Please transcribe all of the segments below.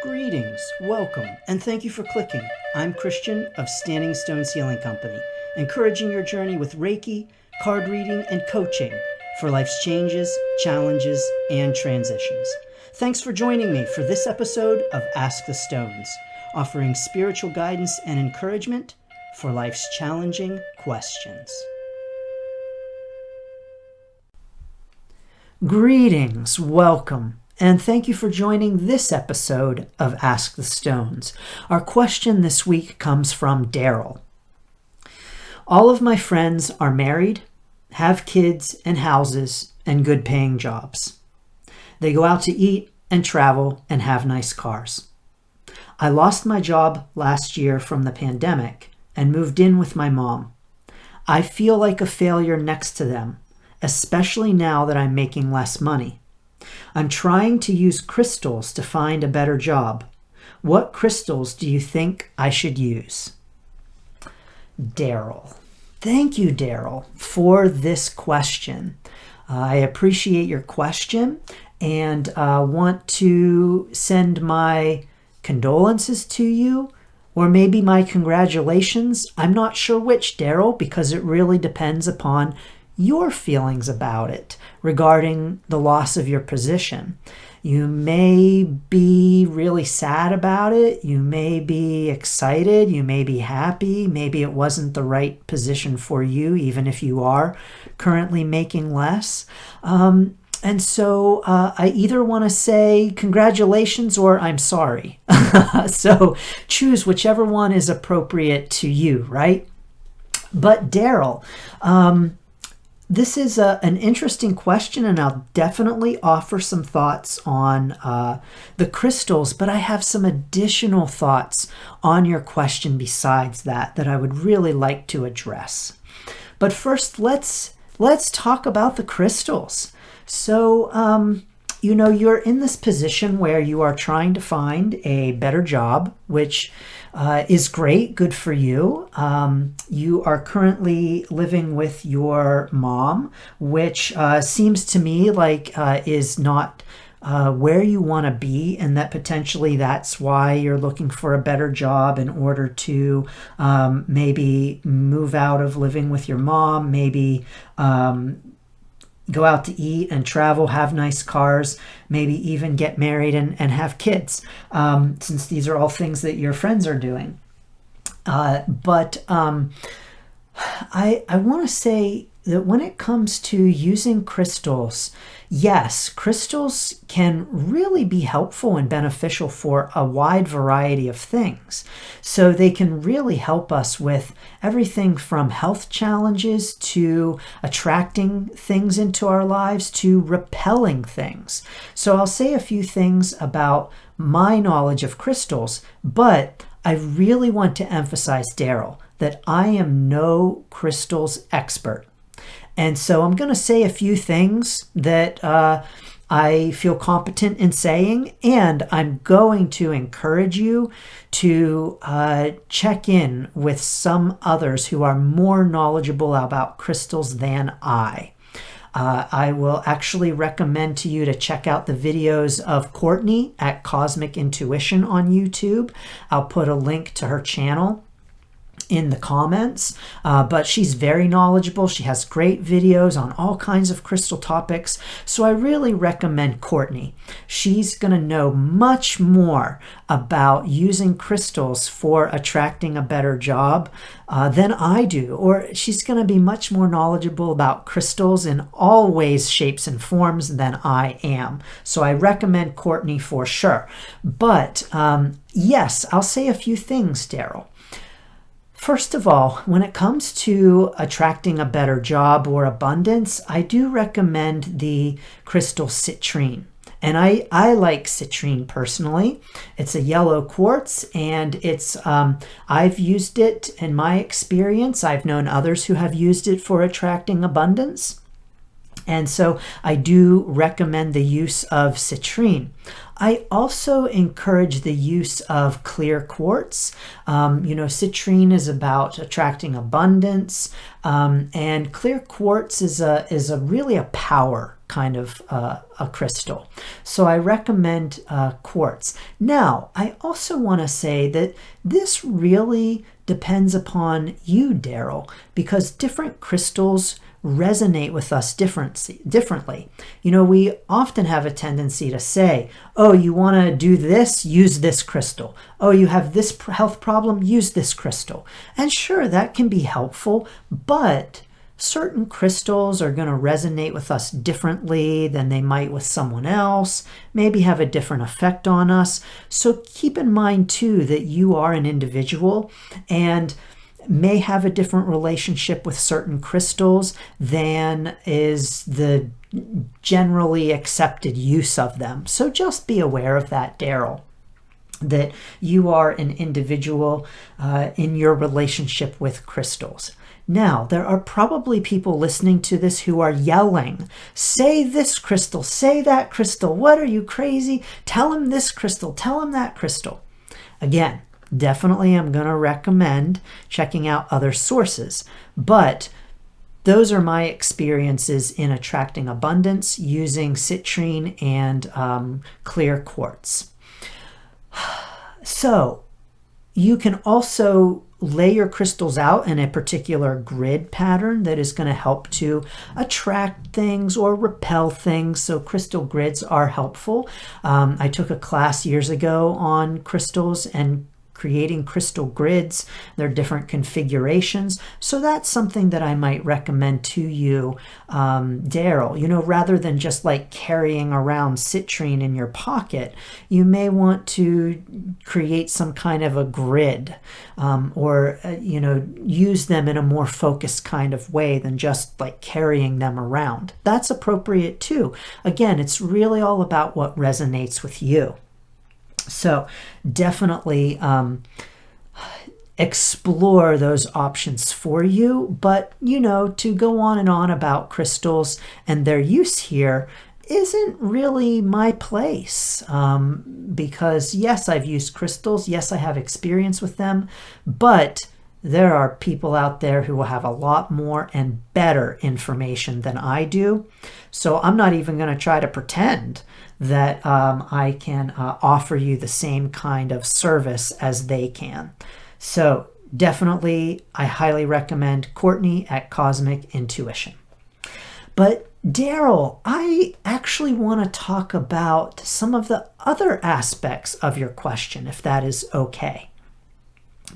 Greetings, welcome, and thank you for clicking. I'm Christian of Standing Stones Healing Company, encouraging your journey with Reiki, card reading, and coaching for life's changes, challenges, and transitions. Thanks for joining me for this episode of Ask the Stones, offering spiritual guidance and encouragement for life's challenging questions. Greetings, welcome, and thank you for joining this episode of Ask the Stones. Our question this week comes from Darrell. All of my friends are married, have kids and houses, and good paying jobs. They go out to eat and travel and have nice cars. I lost my job last year from the pandemic and moved in with my mom. I feel like a failure next to them, especially now that I'm making less money. I'm trying to use crystals to find a better job. What crystals do you think I should use? Darrell. Thank you, Darrell, for this question. I appreciate your question and want to send my condolences to you, or maybe my congratulations. I'm not sure which, Darrell, because it really depends upon your feelings about it regarding the loss of your position. You may be really sad about it. You may be excited. You may be happy. Maybe it wasn't the right position for you, even if you are currently making less. And so I either want to say congratulations or I'm sorry. So choose whichever one is appropriate to you, right? But Darrell, this is an interesting question, and I'll definitely offer some thoughts on the crystals, but I have some additional thoughts on your question besides that I would really like to address. But first, let's talk about the crystals. So, you're in this position where you are trying to find a better job, which is great, good for you. You are currently living with your mom, which seems to me like is not where you want to be, and that potentially that's why you're looking for a better job in order to maybe move out of living with your mom, maybe go out to eat and travel, have nice cars, maybe even get married and have kids, since these are all things that your friends are doing. But I want to say that when it comes to using crystals, yes, crystals can really be helpful and beneficial for a wide variety of things. So they can really help us with everything from health challenges to attracting things into our lives to repelling things. So I'll say a few things about my knowledge of crystals, but I really want to emphasize, Darrell, that I am no crystals expert. And so I'm going to say a few things that I feel competent in saying, and I'm going to encourage you to check in with some others who are more knowledgeable about crystals than I. I will actually recommend to you to check out the videos of Courtney at Cosmic Intuition on YouTube. I'll put a link to her channel in the comments, but she's very knowledgeable. She has great videos on all kinds of crystal topics, so I really recommend Courtney. She's going to know much more about using crystals for attracting a better job than I do, or she's going to be much more knowledgeable about crystals in all ways, shapes, and forms than I am. So I recommend Courtney for sure. But yes, I'll say a few things, Darrell. First of all, when it comes to attracting a better job or abundance, I do recommend the crystal citrine. And I like citrine personally. It's a yellow quartz, and it's I've used it in my experience. I've known others who have used it for attracting abundance. And so I do recommend the use of citrine. I also encourage the use of clear quartz. Citrine is about attracting abundance, and clear quartz is a really a power kind of a crystal. So I recommend quartz. Now, I also want to say that this really depends upon you, Darrell, because different crystals resonate with us differently. We often have a tendency to say, oh, you want to do this, use this crystal. Oh, you have this health problem, use this crystal. And sure, that can be helpful, but certain crystals are going to resonate with us differently than they might with someone else, maybe have a different effect on us. So keep in mind too that you are an individual and may have a different relationship with certain crystals than is the generally accepted use of them. So just be aware of that, Darrell, that you are an individual in your relationship with crystals. Now, there are probably people listening to this who are yelling, say this crystal, say that crystal, what are you, crazy? Tell him this crystal, tell him that crystal. Again, definitely I'm going to recommend checking out other sources, but those are my experiences in attracting abundance using citrine and clear quartz. So you can also lay your crystals out in a particular grid pattern that is going to help to attract things or repel things. So crystal grids are helpful. I took a class years ago on crystals and creating crystal grids. They're different configurations. So that's something that I might recommend to you, Darrell. Rather than just like carrying around citrine in your pocket, you may want to create some kind of a grid or use them in a more focused kind of way than just like carrying them around. That's appropriate too. Again, it's really all about what resonates with you. So definitely explore those options for you. But, to go on and on about crystals and their use here isn't really my place. Because yes, I've used crystals. Yes, I have experience with them. But there are people out there who will have a lot more and better information than I do. So I'm not even going to try to pretend that I can offer you the same kind of service as they can. So definitely, I highly recommend Courtney at Cosmic Intuition. But Darrell, I actually want to talk about some of the other aspects of your question, if that is okay.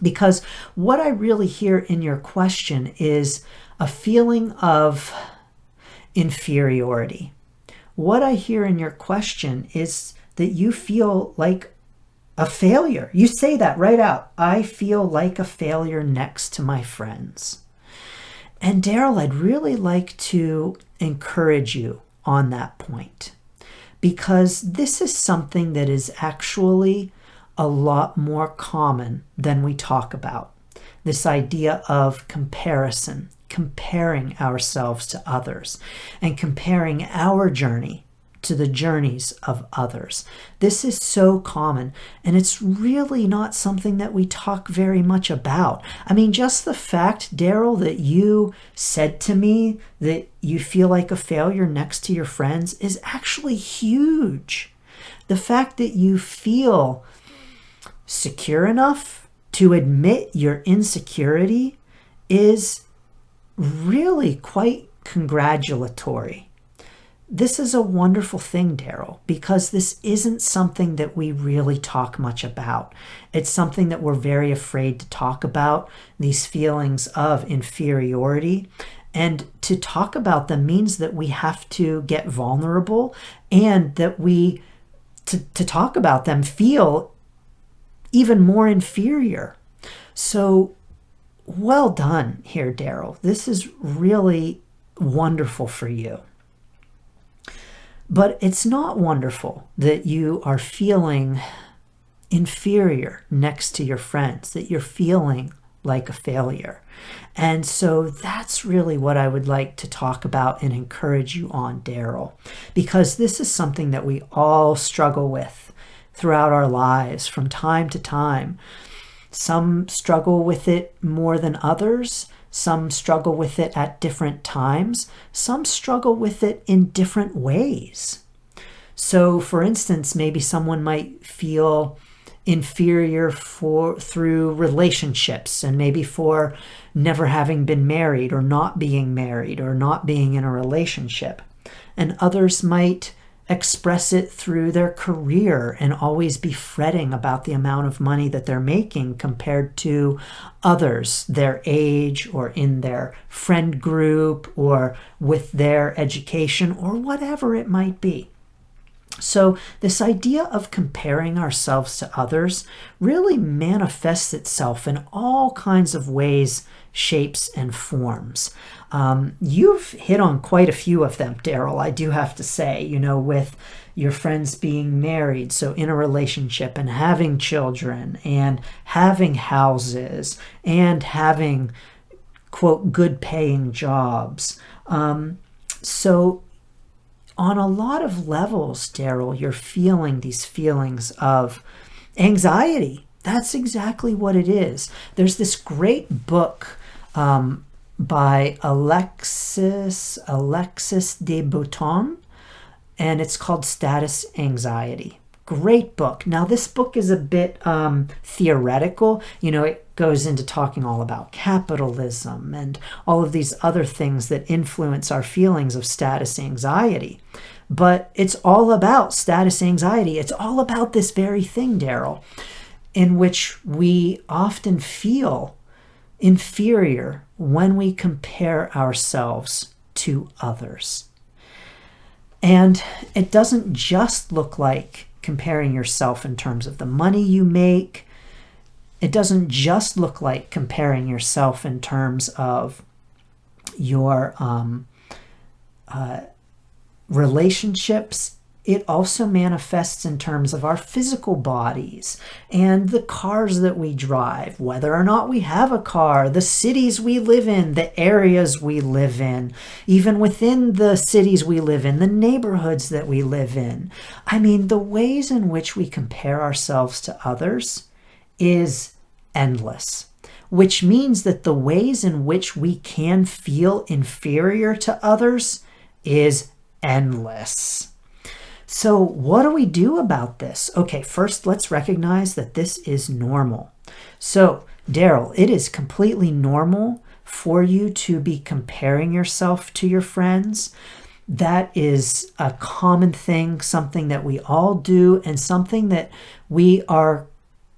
Because what I really hear in your question is a feeling of inferiority. What I hear in your question is that you feel like a failure. You say that right out. I feel like a failure next to my friends. And Darrell, I'd really like to encourage you on that point, because this is something that is actually a lot more common than we talk about. This idea of comparison, comparing ourselves to others, and comparing our journey to the journeys of others. This is so common, and it's really not something that we talk very much about. I mean, just the fact, Darrell, that you said to me that you feel like a failure next to your friends is actually huge. The fact that you feel secure enough to admit your insecurity is really quite congratulatory. This is a wonderful thing, Darrell, because this isn't something that we really talk much about. It's something that we're very afraid to talk about, these feelings of inferiority. And to talk about them means that we have to get vulnerable, and that we, to talk about them, feel even more inferior. So well done here, Darrell. This is really wonderful for you. But it's not wonderful that you are feeling inferior next to your friends, that you're feeling like a failure. And so that's really what I would like to talk about and encourage you on, Darrell, because this is something that we all struggle with throughout our lives from time to time. Some struggle with it more than others. Some struggle with it at different times. Some struggle with it in different ways. So, for instance, maybe someone might feel inferior through relationships, and maybe for never having been married or not being married or not being in a relationship. And others might express it through their career and always be fretting about the amount of money that they're making compared to others their age or in their friend group or with their education or whatever it might be. So this idea of comparing ourselves to others really manifests itself in all kinds of ways, shapes, and forms. You've hit on quite a few of them, Darrell, I do have to say, with your friends being married, so in a relationship and having children and having houses and having, quote, good paying jobs. So on a lot of levels, Darrell, you're feeling these feelings of anxiety. That's exactly what it is. There's this great book by Alexis de Botton, and it's called Status Anxiety. Great book. Now, this book is a bit theoretical. It goes into talking all about capitalism and all of these other things that influence our feelings of status anxiety. But it's all about status anxiety. It's all about this very thing, Darrell, in which we often feel inferior when we compare ourselves to others. And it doesn't just look like comparing yourself in terms of the money you make. It doesn't just look like comparing yourself in terms of your relationships. It also manifests in terms of our physical bodies and the cars that we drive, whether or not we have a car, the cities we live in, the areas we live in, even within the cities we live in, the neighborhoods that we live in. I mean, the ways in which we compare ourselves to others is endless, which means that the ways in which we can feel inferior to others is endless. So what do we do about this? Okay, first let's recognize that this is normal. So, Darrell, it is completely normal for you to be comparing yourself to your friends. That is a common thing, something that we all do, and something that we are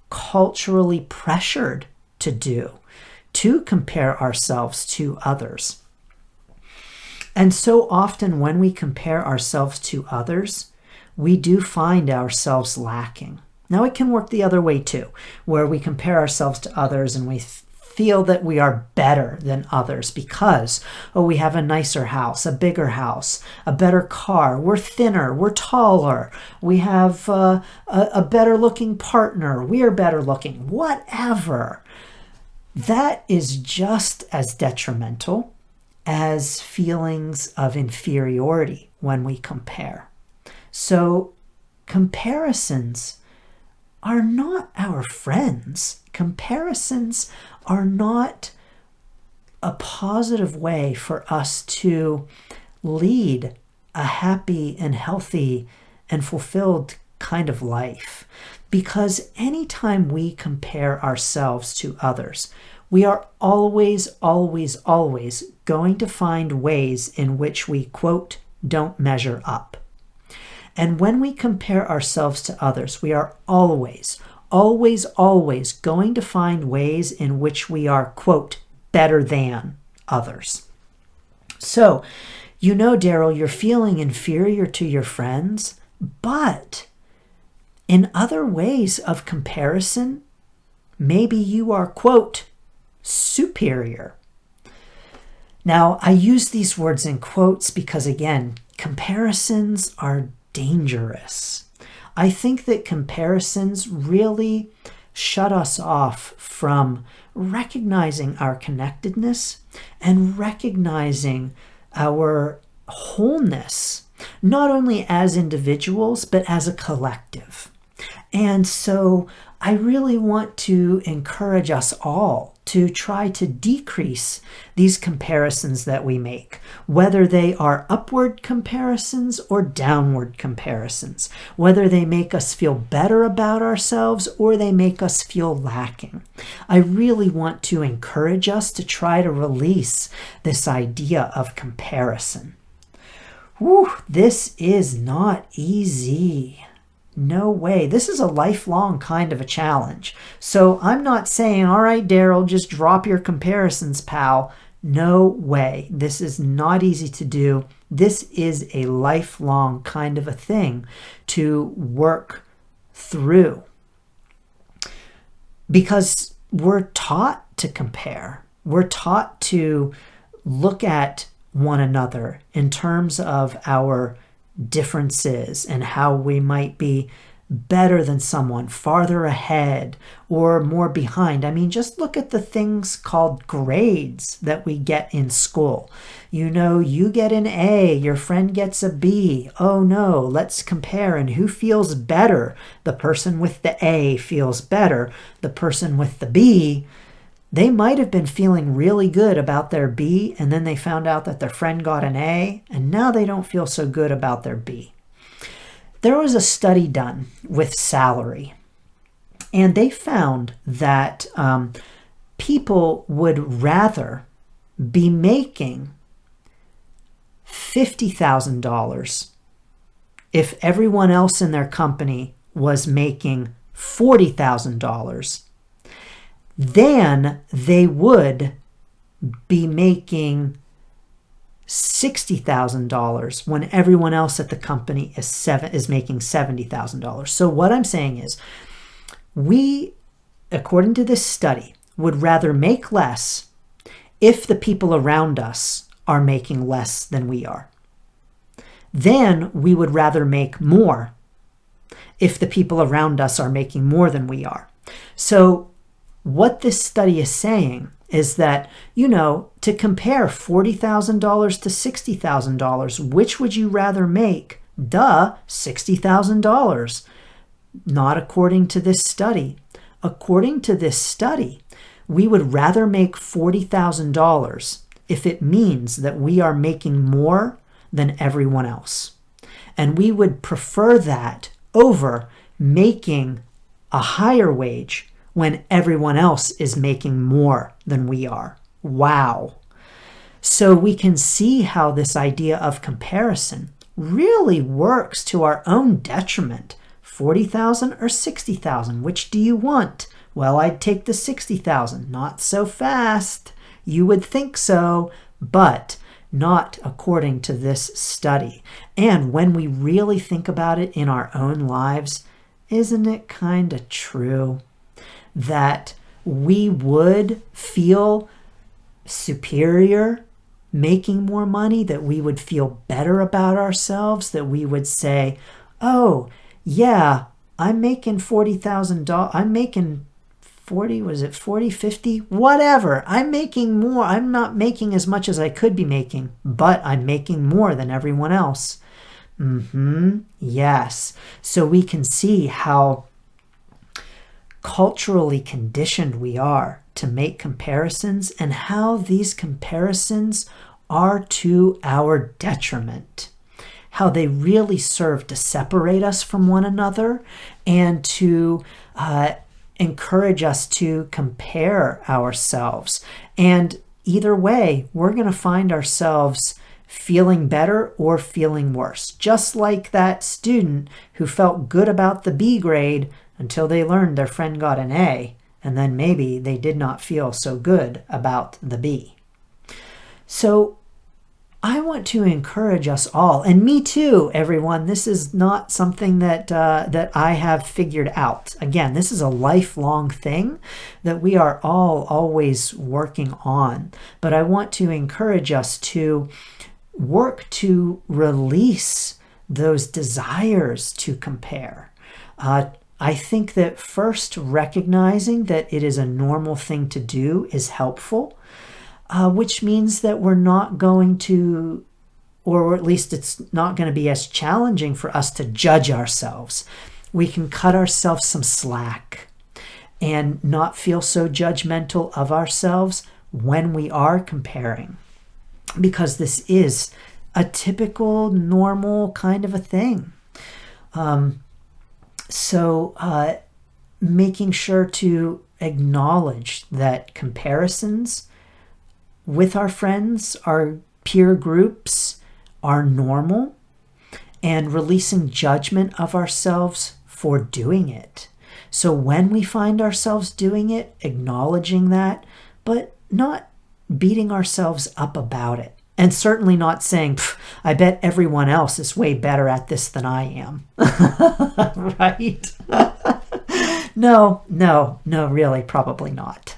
culturally pressured to do, to compare ourselves to others. And so often when we compare ourselves to others, we do find ourselves lacking. Now, it can work the other way too, where we compare ourselves to others and we feel that we are better than others because, we have a nicer house, a bigger house, a better car, we're thinner, we're taller, we have a better looking partner, we are better looking, whatever. That is just as detrimental as feelings of inferiority when we compare. So comparisons are not our friends. Comparisons are not a positive way for us to lead a happy and healthy and fulfilled kind of life. Because anytime we compare ourselves to others, we are always, always, always going to find ways in which we, quote, don't measure up. And when we compare ourselves to others, we are always, always, always going to find ways in which we are, quote, better than others. So, Darrell, you're feeling inferior to your friends, but in other ways of comparison, maybe you are, quote, superior. Now, I use these words in quotes because, again, comparisons are dangerous. I think that comparisons really shut us off from recognizing our connectedness and recognizing our wholeness, not only as individuals, but as a collective. And so I really want to encourage us all to try to decrease these comparisons that we make, whether they are upward comparisons or downward comparisons, whether they make us feel better about ourselves or they make us feel lacking. I really want to encourage us to try to release this idea of comparison. Whew, this is not easy. No way. This is a lifelong kind of a challenge. So I'm not saying, all right, Darrell, just drop your comparisons, pal. No way. This is not easy to do. This is a lifelong kind of a thing to work through. Because we're taught to compare. We're taught to look at one another in terms of our differences and how we might be better than someone, farther ahead or more behind. I mean, just look at the things called grades that we get in school. You know, you get an A, your friend gets a B. Oh no, let's compare. And who feels better? The person with the A feels better. The person with the B, they might have been feeling really good about their B, and then they found out that their friend got an A, and now they don't feel so good about their B. There was a study done with salary, and they found that people would rather be making $50,000 if everyone else in their company was making $40,000 than they would be making $60,000 when everyone else at the company is making $70,000. So what I'm saying is, we, according to this study, would rather make less if the people around us are making less than we are. Then we would rather make more if the people around us are making more than we are. So what this study is saying is that, you know, to compare $40,000 to $60,000, which would you rather make? Duh, $60,000. Not according to this study. According to this study, we would rather make $40,000 if it means that we are making more than everyone else. And we would prefer that over making a higher wage when everyone else is making more than we are. Wow. So we can see how this idea of comparison really works to our own detriment. 40,000 or 60,000, which do you want? Well, I'd take the 60,000. Not so fast. You would think so, but not according to this study. And when we really think about it in our own lives, isn't it kind of true that we would feel superior making more money, that we would feel better about ourselves, that we would say, oh, yeah, I'm making $40,000. I'm making 40, was it 40, 50? Whatever. I'm making more. I'm not making as much as I could be making, but I'm making more than everyone else. Yes. So we can see how culturally conditioned we are to make comparisons and how these comparisons are to our detriment. How they really serve to separate us from one another and to encourage us to compare ourselves. And either way, we're going to find ourselves feeling better or feeling worse. Just like that student who felt good about the B grade until they learned their friend got an A, and then maybe they did not feel so good about the B. So I want to encourage us all, and me too, everyone. This is not something that I have figured out. Again, this is a lifelong thing that we are all always working on. But I want to encourage us to work to release those desires to compare. I think that first recognizing that it is a normal thing to do is helpful, which means that we're not going to, or at least it's not going to be as challenging for us to judge ourselves. We can cut ourselves some slack and not feel so judgmental of ourselves when we are comparing, because this is a typical, normal kind of a thing. So making sure to acknowledge that comparisons with our friends, our peer groups, are normal, and releasing judgment of ourselves for doing it. So when we find ourselves doing it, acknowledging that, but not beating ourselves up about it. And certainly not saying, I bet everyone else is way better at this than I am. Right? No, really, probably not.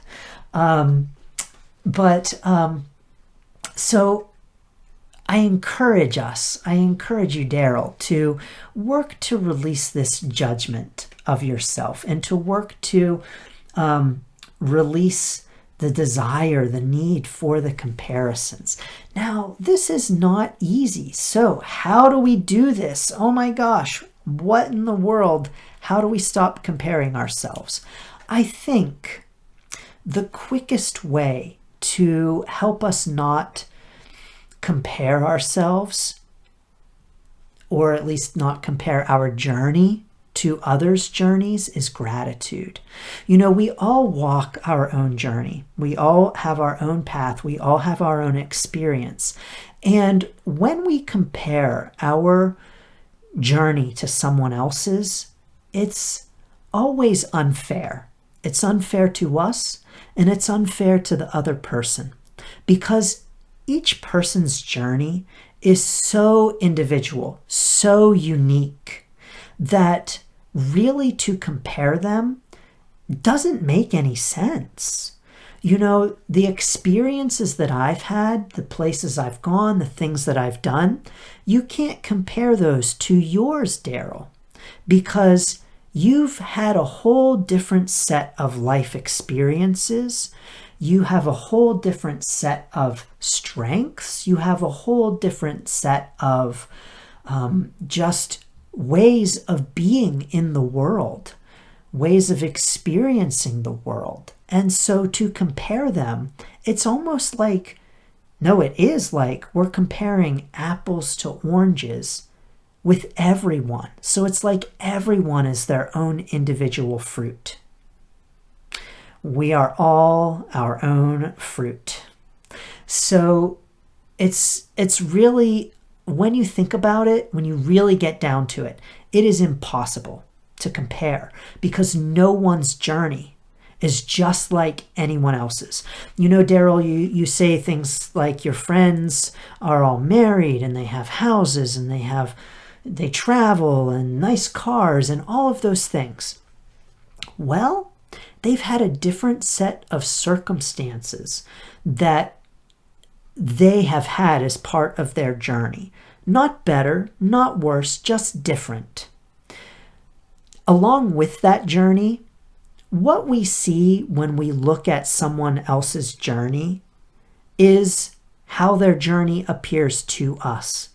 So I encourage you, Darrell, to work to release this judgment of yourself and to work to release the desire, the need for the comparisons. Now, this is not easy. So how do we do this? Oh my gosh, what in the world? How do we stop comparing ourselves? I think the quickest way to help us not compare ourselves, or at least not compare our journey to others' journeys, is gratitude. You know, we all walk our own journey. We all have our own path. We all have our own experience. And when we compare our journey to someone else's, it's always unfair. It's unfair to us, and it's unfair to the other person, because each person's journey is so individual, so unique, that really to compare them doesn't make any sense. You know, the experiences that I've had, the places I've gone, the things that I've done, you can't compare those to yours, Darrell, because you've had a whole different set of life experiences. You have a whole different set of strengths. You have a whole different set of just ways of being in the world, ways of experiencing the world. And so to compare them, it's almost like, no, it is like we're comparing apples to oranges with everyone. So it's like everyone is their own individual fruit. We are all our own fruit. So it's really, when you think about it, when you really get down to it, it is impossible to compare, because no one's journey is just like anyone else's. You know, Darrell, you say things like your friends are all married and they have houses and they travel and nice cars and all of those things. Well, they've had a different set of circumstances that they have had as part of their journey. Not better, not worse, just different. Along with that journey, what we see when we look at someone else's journey is how their journey appears to us,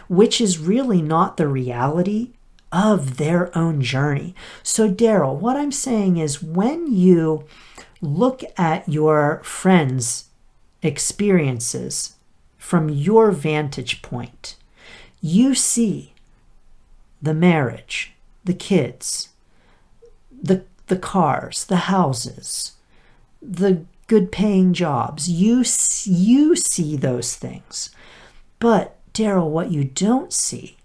which is really not the reality of their own journey. So, Darrell, what I'm saying is, when you look at your friends' experiences from your vantage point, you see the marriage, the kids, the cars, the houses, the good paying jobs. You see those things. But, Darrell, what you don't see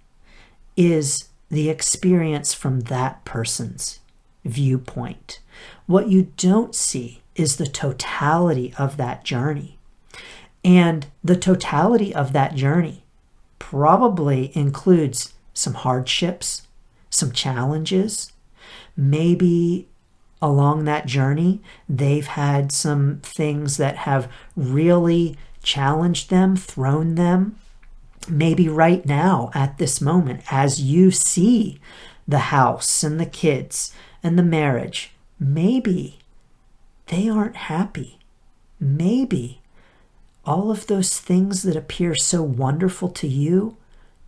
is the experience from that person's viewpoint. What you don't see is the totality of that journey. And the totality of that journey probably includes some hardships, some challenges. Maybe along that journey, they've had some things that have really challenged them, thrown them. Maybe right now, at this moment, as you see the house and the kids and the marriage, maybe they aren't happy. Maybe all of those things that appear so wonderful to you,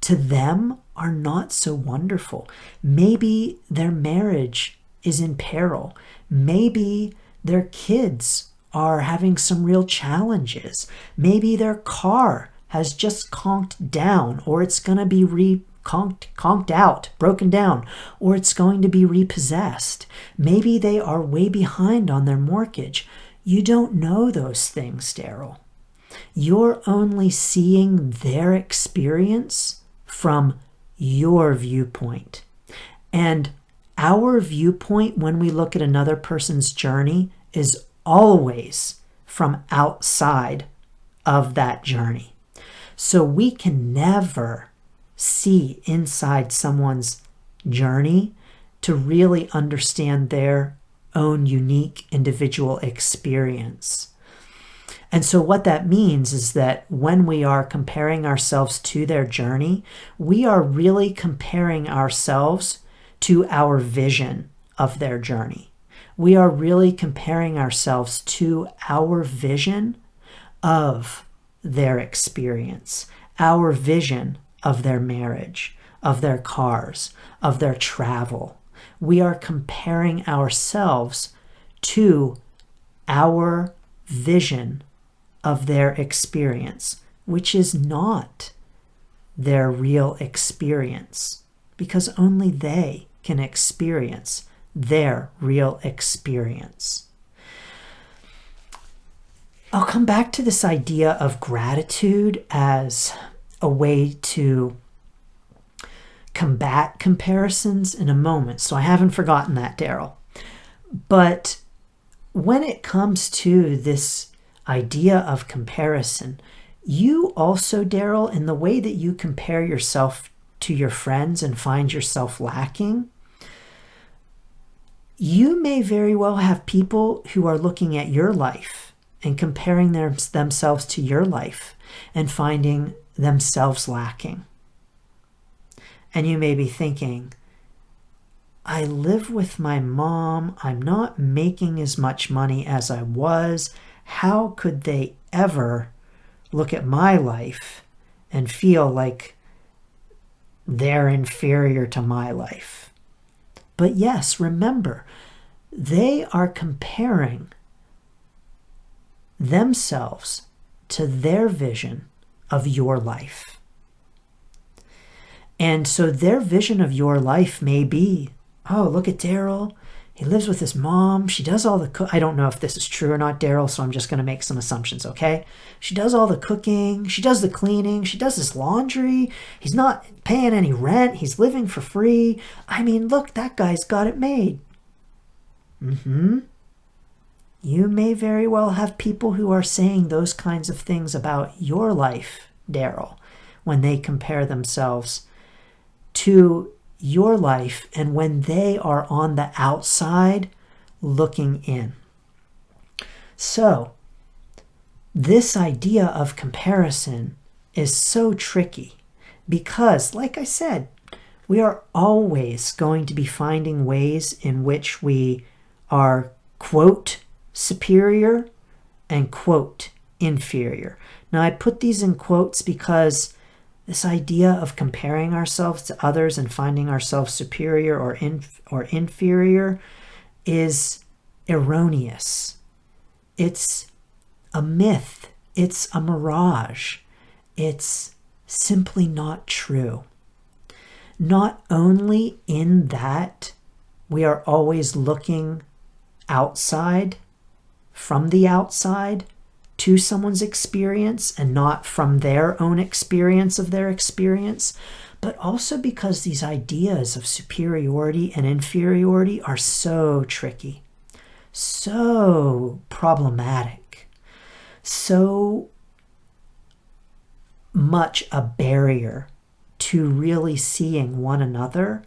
to them are not so wonderful. Maybe their marriage is in peril. Maybe their kids are having some real challenges. Maybe their car has just conked down, or it's going to be conked out, broken down, or it's going to be repossessed. Maybe they are way behind on their mortgage. You don't know those things, Darrell. You're only seeing their experience from your viewpoint. And our viewpoint when we look at another person's journey is always from outside of that journey. So we can never see inside someone's journey to really understand their own unique individual experience. And so what that means is that when we are comparing ourselves to their journey, we are really comparing ourselves to our vision of their journey. We are really comparing ourselves to our vision of their experience, our vision of their marriage, of their cars, of their travel. We are comparing ourselves to our vision of their experience, which is not their real experience, because only they can experience their real experience. I'll come back to this idea of gratitude as a way to combat comparisons in a moment. So I haven't forgotten that, Darrell. But when it comes to this idea of comparison, you also, Darrell, in the way that you compare yourself to your friends and find yourself lacking, you may very well have people who are looking at your life and comparing themselves to your life and finding themselves lacking. And you may be thinking, I live with my mom. I'm not making as much money as I was. How could they ever look at my life and feel like they're inferior to my life? But yes, remember, they are comparing themselves to their vision of your life. And so their vision of your life may be, oh, look at Darrell. He lives with his mom. She does all the I don't know if this is true or not, Darrell, so I'm just going to make some assumptions, okay? She does all the cooking. She does the cleaning. She does his laundry. He's not paying any rent. He's living for free. I mean, look, that guy's got it made. You may very well have people who are saying those kinds of things about your life, Darrell, when they compare themselves to your life and when they are on the outside looking in. So, this idea of comparison is so tricky because, like I said, we are always going to be finding ways in which we are, quote, superior and, quote, inferior. Now, I put these in quotes because this idea of comparing ourselves to others and finding ourselves superior or inferior is erroneous. It's a myth. It's a mirage. It's simply not true. Not only in that we are always looking outside, from the outside, to someone's experience and not from their own experience of their experience, but also because these ideas of superiority and inferiority are so tricky, so problematic, so much a barrier to really seeing one another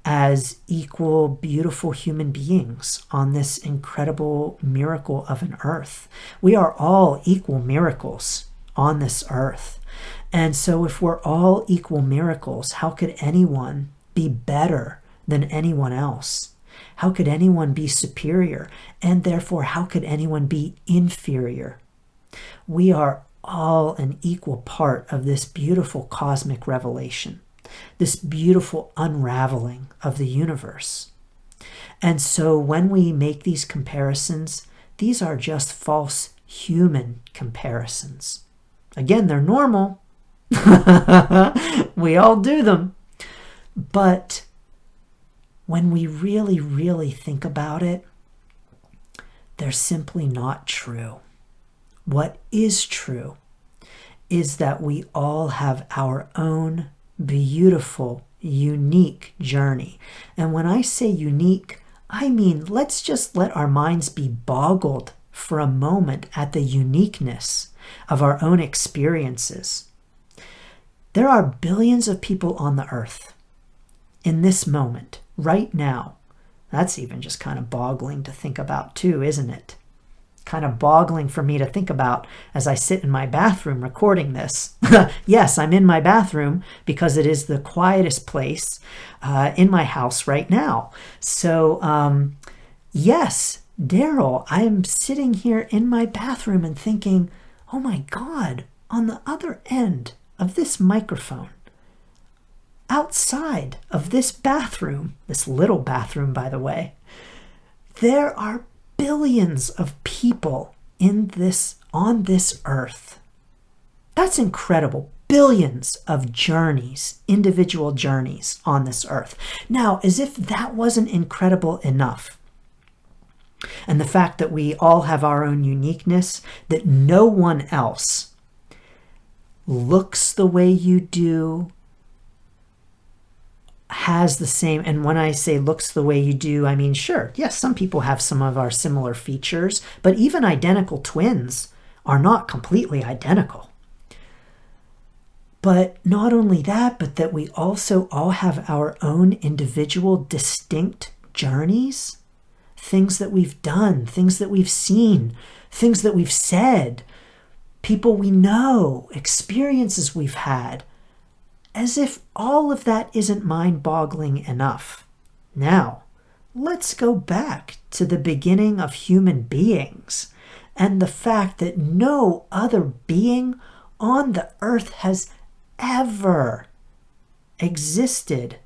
as equal, beautiful human beings on this incredible miracle of an earth. We are all equal miracles on this earth. And so if we're all equal miracles, how could anyone be better than anyone else? How could anyone be superior? And therefore, how could anyone be inferior? We are all an equal part of this beautiful cosmic revelation, this beautiful unraveling of the universe. And so when we make these comparisons, these are just false human comparisons. Again, they're normal. We all do them. But when we really, really think about it, they're simply not true. What is true is that we all have our own beautiful, unique journey. And when I say unique, I mean, let's just let our minds be boggled for a moment at the uniqueness of our own experiences. There are billions of people on the earth in this moment, right now. That's even just kind of boggling to think about too, isn't it? Kind of boggling for me to think about as I sit in my bathroom recording this. Yes, I'm in my bathroom because it is the quietest place in my house right now. So, yes, Darrell, I'm sitting here in my bathroom and thinking, oh my God, on the other end of this microphone, outside of this bathroom, this little bathroom, by the way, there are billions of people on this earth. That's incredible. Billions of journeys, individual journeys on this earth. Now, as if that wasn't incredible enough, and the fact that we all have our own uniqueness, that no one else looks the way you do, has the same, and when I say looks the way you do, I mean, sure, yes, some people have some of our similar features, but even identical twins are not completely identical. But not only that, but that we also all have our own individual distinct journeys, things that we've done, things that we've seen, things that we've said, people we know, experiences we've had, as if all of that isn't mind-boggling enough. Now, let's go back to the beginning of human beings and the fact that no other being on the earth has ever existed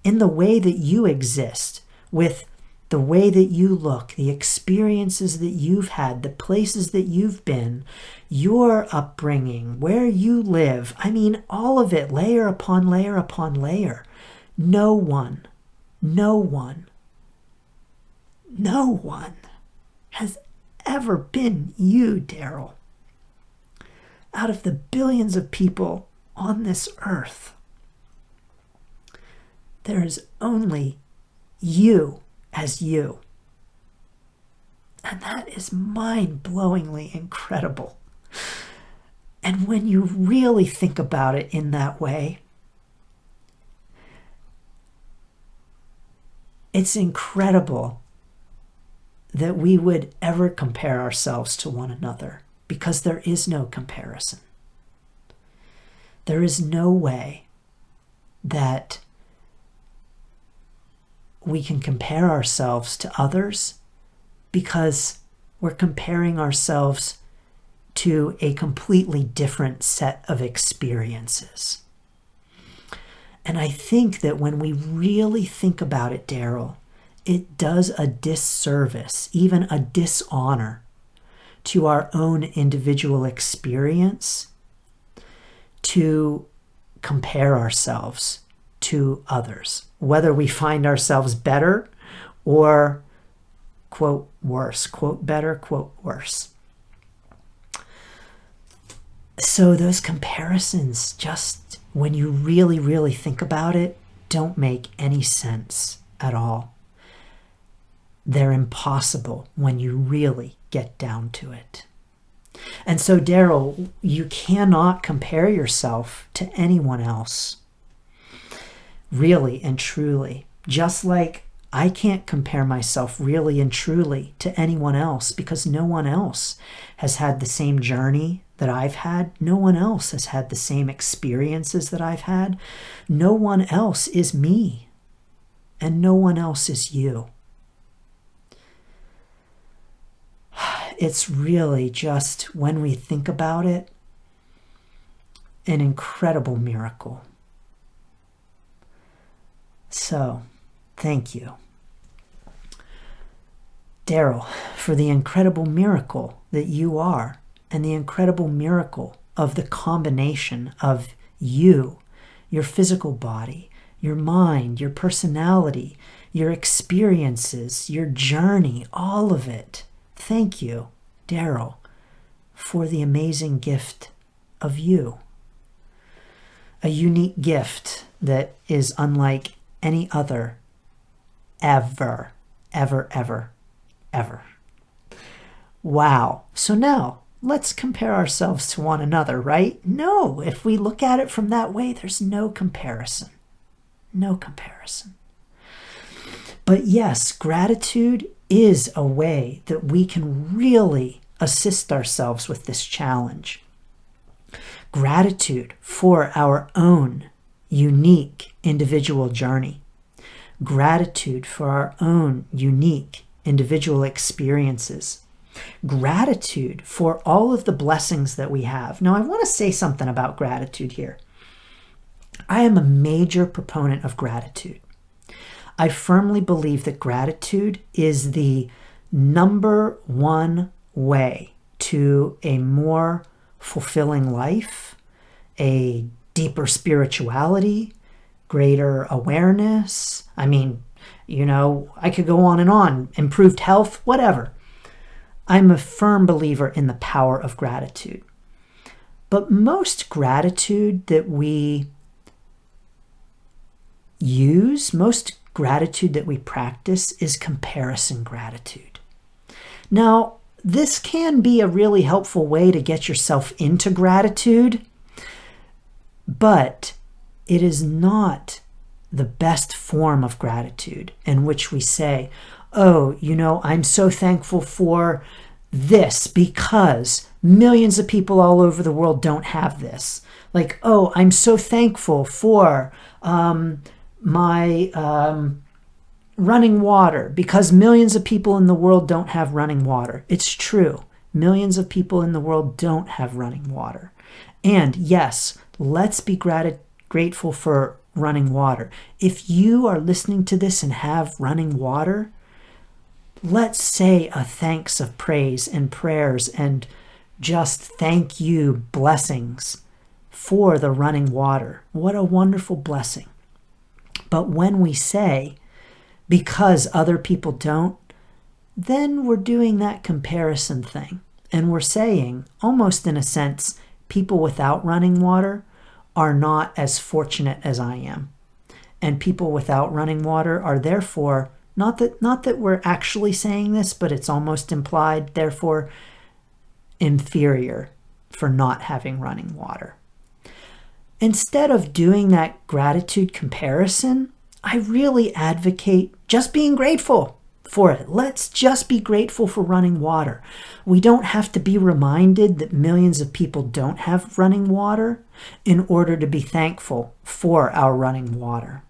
in the way that you exist, with the way that you look, the experiences that you've had, the places that you've been, your upbringing, where you live. I mean, all of it, layer upon layer upon layer. No one has ever been you, Darrell. Out of the billions of people on this earth, there is only you as you. And that is mind-blowingly incredible. And when you really think about it in that way, it's incredible that we would ever compare ourselves to one another, because there is no comparison. There is no way that we can compare ourselves to others, because we're comparing ourselves to a completely different set of experiences. And I think that when we really think about it, Darrell, it does a disservice, even a dishonor, to our own individual experience to compare ourselves to others, whether we find ourselves better or, quote, worse, quote, better, quote, worse. So those comparisons, just when you really, really think about it, don't make any sense at all. They're impossible when you really get down to it. And so, Darrell, you cannot compare yourself to anyone else. Really and truly. Just like I can't compare myself really and truly to anyone else, because no one else has had the same journey that I've had. No one else has had the same experiences that I've had. No one else is me. and no one else is you. It's really just, when we think about it, an incredible miracle. So, thank you, Darrell, for the incredible miracle that you are, and the incredible miracle of the combination of you, your physical body, your mind, your personality, your experiences, your journey, all of it. Thank you, Darrell, for the amazing gift of you. A unique gift that is unlike any other ever, ever, ever, ever. Wow. So now, let's compare ourselves to one another, right? No, if we look at it from that way, there's no comparison. No comparison. But yes, gratitude is a way that we can really assist ourselves with this challenge. Gratitude for our own unique individual journey. Gratitude for our own unique individual experiences. Gratitude for all of the blessings that we have. Now, I want to say something about gratitude here. I am a major proponent of gratitude. I firmly believe that gratitude is the number one way to a more fulfilling life, a deeper spirituality, greater awareness. I mean, I could go on and on. Improved health, whatever. I'm a firm believer in the power of gratitude. But most gratitude that we use, most gratitude that we practice, is comparison gratitude. Now, this can be a really helpful way to get yourself into gratitude, but it is not the best form of gratitude in which we say, oh, I'm so thankful for this because millions of people all over the world don't have this. Like, oh, I'm so thankful for my running water because millions of people in the world don't have running water. It's true. Millions of people in the world don't have running water. And yes, let's be grateful for running water. If you are listening to this and have running water, let's say a thanks of praise and prayers and just thank you blessings for the running water. What a wonderful blessing. But when we say, because other people don't, then we're doing that comparison thing. And we're saying, almost in a sense, people without running water are not as fortunate as I am. And people without running water are therefore, not that we're actually saying this, but it's almost implied, therefore inferior for not having running water. Instead of doing that gratitude comparison, I really advocate just being grateful for it. Let's just be grateful for running water. We don't have to be reminded that millions of people don't have running water in order to be thankful for our running water.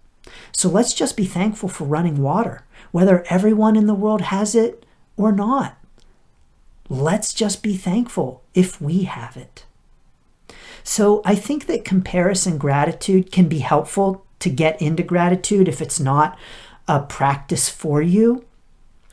So let's just be thankful for running water, whether everyone in the world has it or not. Let's just be thankful if we have it. So I think that comparison gratitude can be helpful to get into gratitude if it's not a practice for you,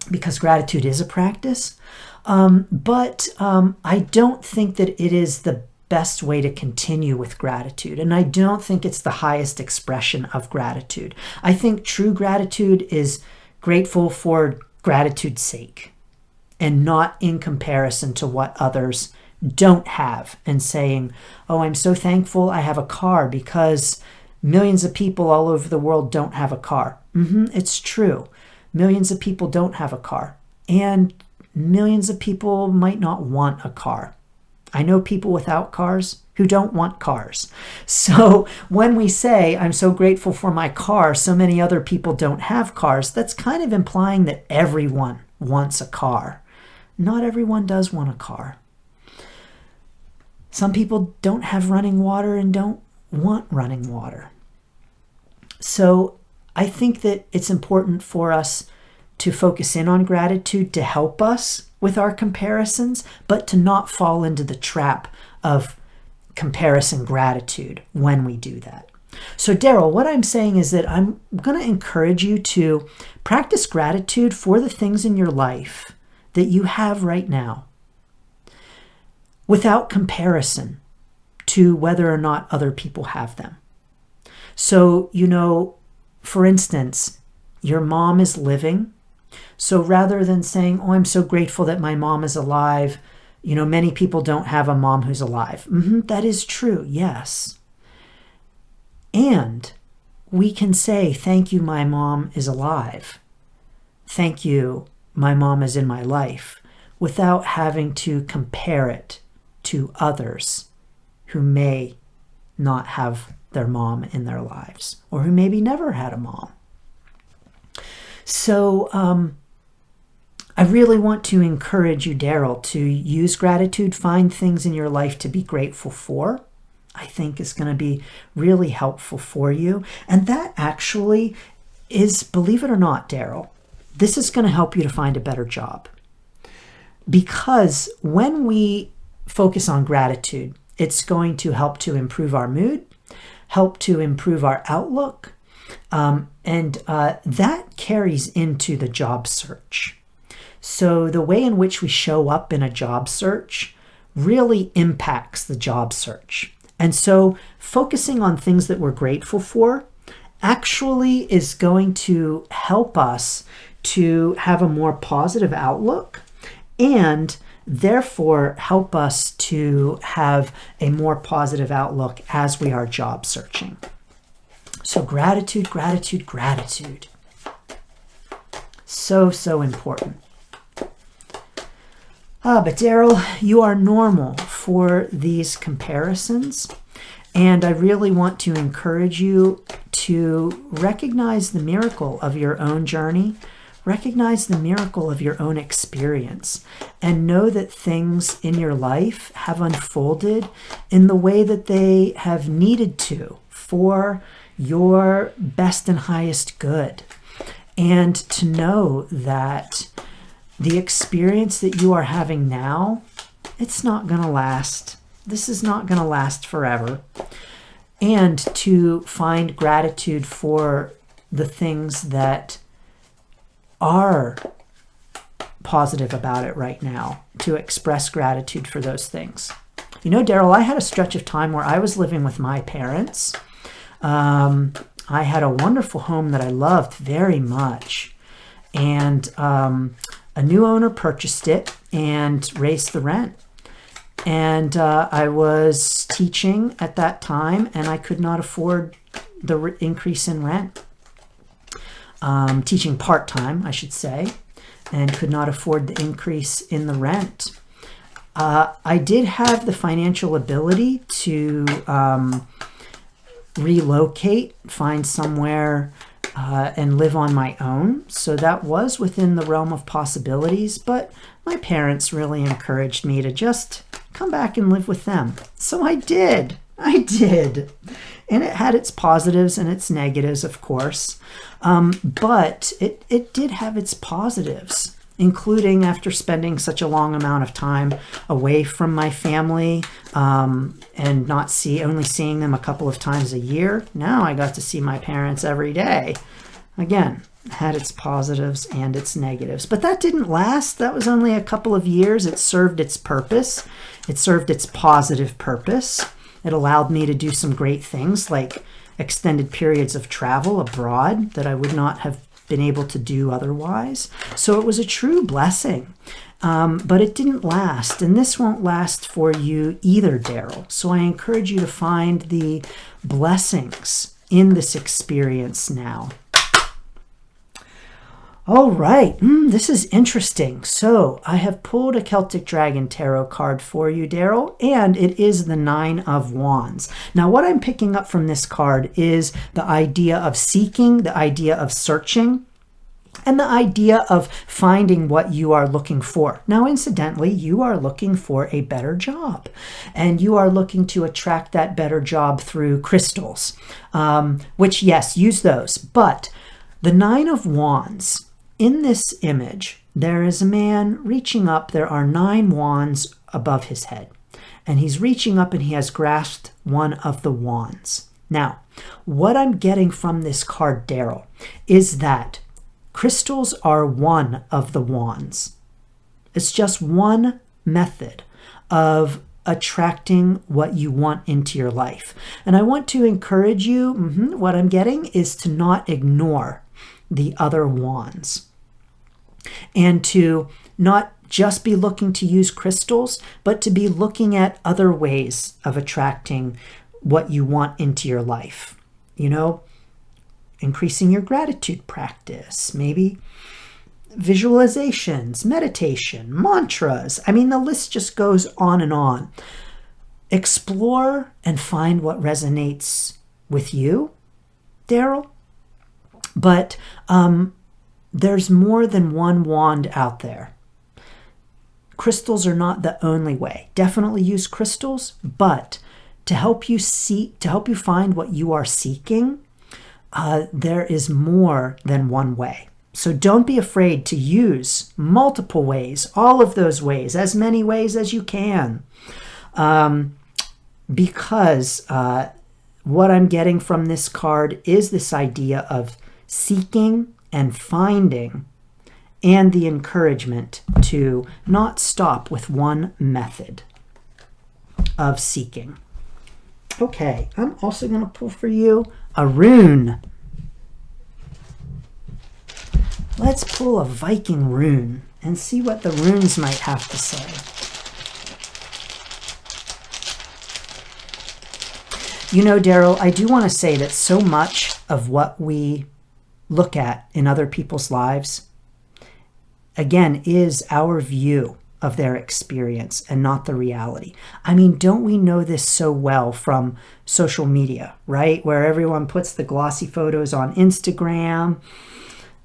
because gratitude is a practice. But I don't think that it is the best way to continue with gratitude. And I don't think it's the highest expression of gratitude. I think true gratitude is grateful for gratitude's sake and not in comparison to what others don't have and saying, oh, I'm so thankful I have a car because millions of people all over the world don't have a car. It's true. Millions of people don't have a car, and millions of people might not want a car. I know people without cars who don't want cars. So when we say, I'm so grateful for my car, so many other people don't have cars, that's kind of implying that everyone wants a car. Not everyone does want a car. Some people don't have running water and don't want running water. So I think that it's important for us to focus in on gratitude to help us with our comparisons, but to not fall into the trap of comparison gratitude when we do that. So Darrell, what I'm saying is that I'm going to encourage you to practice gratitude for the things in your life that you have right now without comparison to whether or not other people have them. So, for instance, your mom is living. So rather than saying, oh, I'm so grateful that my mom is alive, many people don't have a mom who's alive. That is true, yes. And we can say, thank you, my mom is alive. Thank you, my mom is in my life, without having to compare it to others who may not have their mom in their lives, or who maybe never had a mom. So I really want to encourage you, Darrell, to use gratitude, find things in your life to be grateful for. I think is going to be really helpful for you. And that actually is, believe it or not, Darrell, this is going to help you to find a better job. Because when we focus on gratitude, it's going to help to improve our mood, help to improve our outlook, and that carries into the job search. So the way in which we show up in a job search really impacts the job search. And so focusing on things that we're grateful for actually is going to help us to have a more positive outlook and therefore help us to have a more positive outlook as we are job searching. So gratitude, gratitude, gratitude. So important. But Darrell, you are normal for these comparisons. And I really want to encourage you to recognize the miracle of your own journey, recognize the miracle of your own experience, and know that things in your life have unfolded in the way that they have needed to for your best and highest good. And to know that the experience that you are having now, it's not going to last. This is not going to last forever. And to find gratitude for the things that are positive about it right now, to express gratitude for those things. Darrell, I had a stretch of time where I was living with my parents. I had a wonderful home that I loved very much. And a new owner purchased it and raised the rent. And I was teaching at that time, and I could not afford the increase in rent. Teaching part-time, I should say, and could not afford the increase in the rent. I did have the financial ability to relocate, find somewhere and live on my own. So that was within the realm of possibilities, but my parents really encouraged me to just come back and live with them. So I did. And it had its positives and its negatives, of course. But it did have its positives, including after spending such a long amount of time away from my family and only seeing them a couple of times a year. Now I got to see my parents every day. Again, had its positives and its negatives. But that didn't last. That was only a couple of years. It served its purpose. It served its positive purpose. It allowed me to do some great things like extended periods of travel abroad that I would not have been able to do otherwise. So it was a true blessing. But it didn't last. And this won't last for you either, Darrell. So I encourage you to find the blessings in this experience now. All right, this is interesting. So I have pulled a Celtic Dragon Tarot card for you, Darrell, and it is the Nine of Wands. Now, what I'm picking up from this card is the idea of seeking, the idea of searching. and the idea of finding what you are looking for. Now, incidentally, you are looking for a better job, and you are looking to attract that better job through crystals, which, yes, use those. But the Nine of Wands, in this image, there is a man reaching up. There are 9 wands above his head, and he's reaching up and he has grasped one of the wands. Now, what I'm getting from this card, Darrell, is that crystals are one of the wands. It's just one method of attracting what you want into your life. And I want to encourage you, what I'm getting is to not ignore the other wands, and to not just be looking to use crystals, but to be looking at other ways of attracting what you want into your life. Increasing your gratitude practice, maybe visualizations, meditation, mantras. I mean, the list just goes on and on. Explore and find what resonates with you, Darrell. But there's more than one wand out there. Crystals are not the only way. Definitely use crystals, but to help you find what you are seeking, there is more than one way. So don't be afraid to use multiple ways, all of those ways, as many ways as you can. Because what I'm getting from this card is this idea of seeking and finding, and the encouragement to not stop with one method of seeking. Okay, I'm also going to pull for you a rune. Let's pull a Viking rune and see what the runes might have to say. Darrell, I do want to say that so much of what we look at in other people's lives, again, is our view of their experience and not the reality. I mean, don't we know this so well from social media, right? Where everyone puts the glossy photos on Instagram,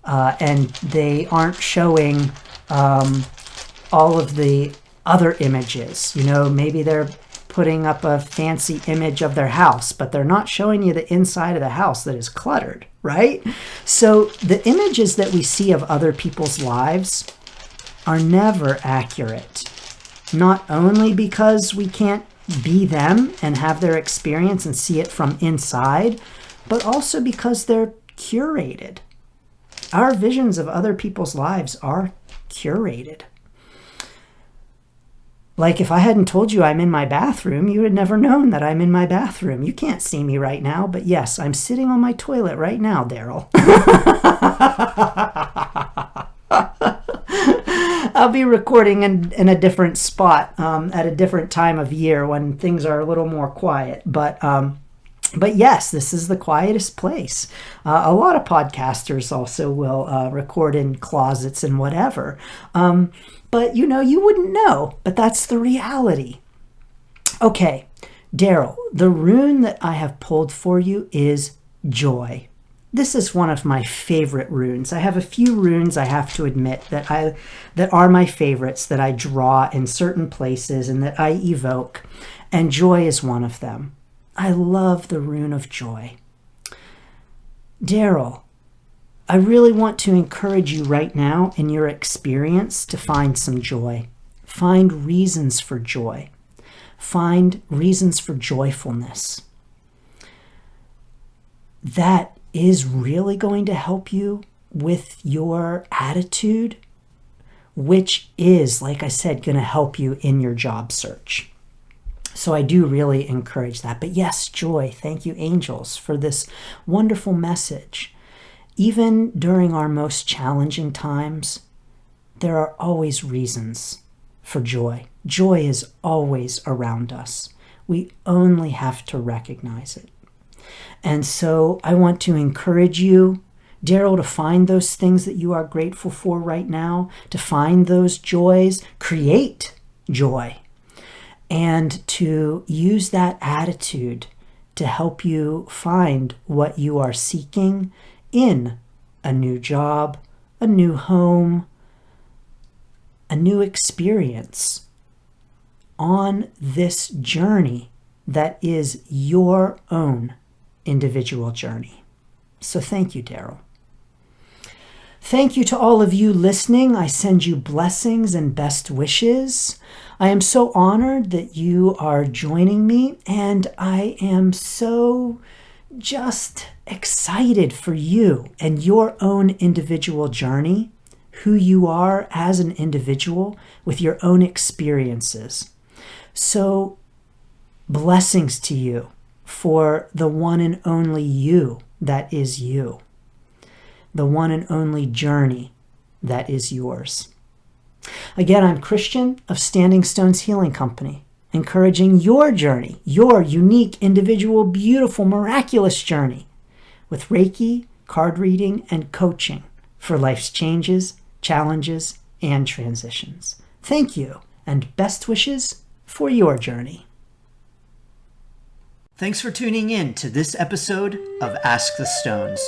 and they aren't showing all of the other images. Maybe they're putting up a fancy image of their house, but they're not showing you the inside of the house that is cluttered, right? So the images that we see of other people's lives are never accurate. Not only because we can't be them and have their experience and see it from inside, but also because they're curated. Our visions of other people's lives are curated. Like if I hadn't told you I'm in my bathroom, you would have never known that I'm in my bathroom. You can't see me right now, but yes, I'm sitting on my toilet right now, Darrell. I'll be recording in a different spot at a different time of year when things are a little more quiet. But yes, this is the quietest place. A lot of podcasters also will record in closets and whatever. But you wouldn't know, but that's the reality. Okay, Darrell, the rune that I have pulled for you is Joy. This is one of my favorite runes. I have a few runes, I have to admit, that are my favorites, that I draw in certain places and that I evoke, and Joy is one of them. I love the Rune of Joy. Darrell, I really want to encourage you right now in your experience to find some joy. Find reasons for joy. Find reasons for joyfulness. That is really going to help you with your attitude, which is, like I said, going to help you in your job search. So I do really encourage that. But yes, joy. Thank you, angels, for this wonderful message. Even during our most challenging times, there are always reasons for joy. Joy is always around us. We only have to recognize it. And so I want to encourage you, Darrell, to find those things that you are grateful for right now, to find those joys, create joy, and to use that attitude to help you find what you are seeking in a new job, a new home, a new experience on this journey that is your own individual journey. So thank you, Darrell. Thank you to all of you listening. I send you blessings and best wishes. I am so honored that you are joining me, and I am so just excited for you and your own individual journey, who you are as an individual with your own experiences. So blessings to you for the one and only you that is you, the one and only journey that is yours. Again, I'm Christian of Standing Stones Healing Company, encouraging your journey, your unique, individual, beautiful, miraculous journey with Reiki, card reading, and coaching for life's changes, challenges, and transitions. Thank you, and best wishes for your journey. Thanks for tuning in to this episode of Ask the Stones.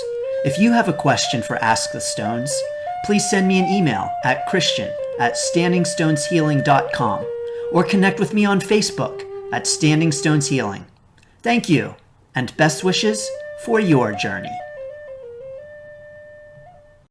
If you have a question for Ask the Stones, please send me an email at christian@standingstoneshealing.com or connect with me on Facebook at Standing Stones Healing. Thank you, and best wishes for your journey.